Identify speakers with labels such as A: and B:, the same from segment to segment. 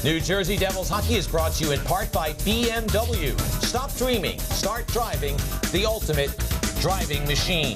A: New Jersey Devils hockey is brought to you in part by BMW. Stop dreaming, start driving, the ultimate driving machine.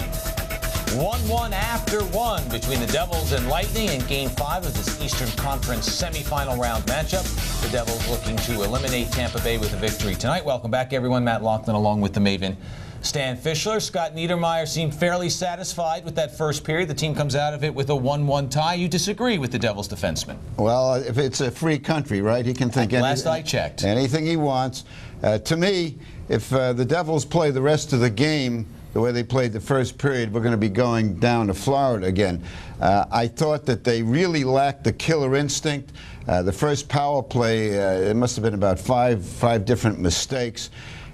A: 1-1 after 1 between the Devils and Lightning in Game 5 of this Eastern Conference semifinal round matchup. The Devils looking to eliminate Tampa Bay with a victory tonight. Welcome back, everyone. Matt Laughlin along with the Maven, Stan Fischler. Scott Niedermayer seemed fairly satisfied with that first period. The team comes out of it with a 1-1 tie. You disagree with the Devils defenseman?
B: Well, if it's a free country, right, he can think
A: Last I checked.
B: Anything he wants. To me, if the Devils play the rest of the game the way they played the first period, we're going to be going down to Florida again. I thought that they really lacked the killer instinct. The first power play, it must have been about five different mistakes.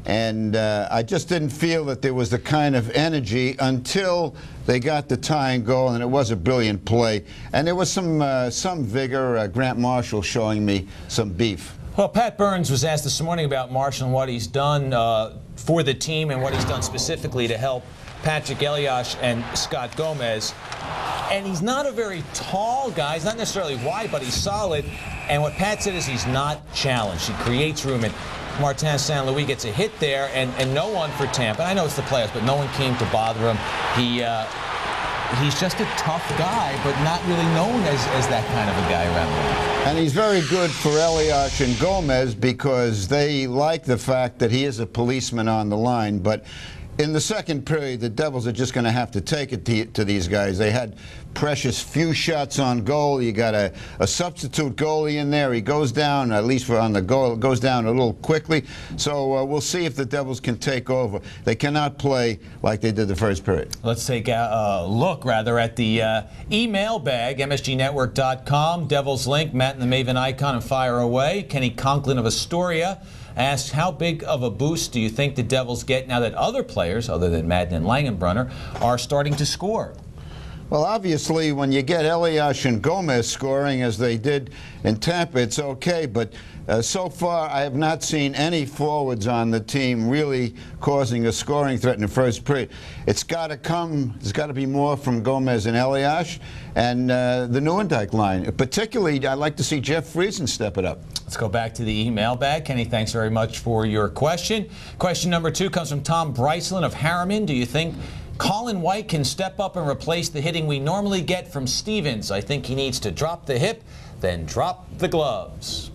B: And I just didn't feel that there was the kind of energy until they got the tying goal, and it was a brilliant play. And there was some vigor. Grant Marshall showing me some beef.
A: Well, Pat Burns was asked this morning about Marshall and what he's done for the team and what he's done specifically to help Patrick Elias and Scott Gomez. And he's not a very tall guy. He's not necessarily wide, but he's solid. And what Pat said is he's not challenged. He creates room. And Martin St. Louis gets a hit there, and no one for Tampa. I know it's the playoffs, but no one came to bother him. He's just a tough guy, but not really known as that kind of a guy around the league.
B: And he's very good for Elias and Gomez because they like the fact that he is a policeman on the line. But in the second period, the Devils are just going to have to take it to these guys. They had precious few shots on goal. You got a substitute goalie in there. He goes down, at least on the goal, goes down a little quickly. So we'll see if the Devils can take over. They cannot play like they did the first period.
A: Let's take a look, rather, at the email bag, msgnetwork.com, Devils link, Matt and the Maven icon, and fire away. Kenny Conklin of Astoria asks, how big of a boost do you think the Devils get now that other players, other than Madden and Langenbrunner, are starting to score?
B: Well, obviously, when you get Elias and Gomez scoring as they did in Tampa, it's okay. But so far, I have not seen any forwards on the team really causing a scoring threat in the first period. It's got to come. There's got to be more from Gomez and Elias and the Nieuwendyk line. Particularly, I'd like to see Jeff Friesen step it up.
A: Let's go back to the email bag. Kenny, thanks very much for your question. Question number 2 comes from Tom Bryceland of Harriman. Do you think Colin White can step up and replace the hitting we normally get from Stevens? I think he needs to drop the hip, then drop the gloves.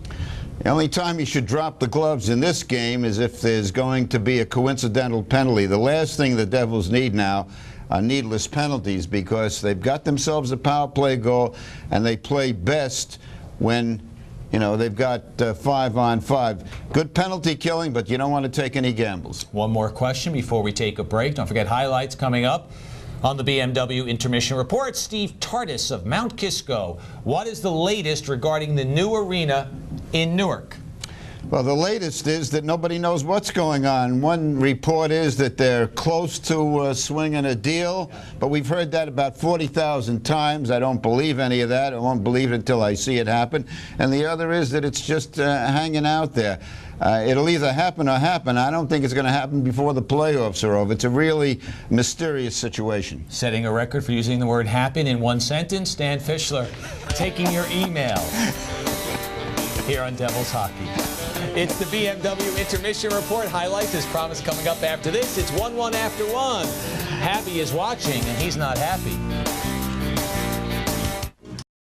B: The only time he should drop the gloves in this game is if there's going to be a coincidental penalty. The last thing the Devils need now are needless penalties because they've got themselves a power play goal and they play best when they've got 5-on-5. Good penalty killing, but you don't want to take any gambles.
A: One more question before we take a break. Don't forget highlights coming up on the BMW Intermission Report. Steve Tardis of Mount Kisco. What is the latest regarding the new arena in Newark?
B: Well, the latest is that nobody knows what's going on. One report is that they're close to swinging a deal, but we've heard that about 40,000 times. I don't believe any of that. I won't believe it until I see it happen. And the other is that it's just hanging out there. It'll either happen or happen. I don't think it's going to happen before the playoffs are over. It's a really mysterious situation.
A: Setting a record for using the word happen in one sentence. Stan Fischler taking your email here on Devils Hockey. It's the BMW Intermission Report. Highlights, as promised, coming up after this. It's 1-1 after 1. Happy is watching, and he's not happy.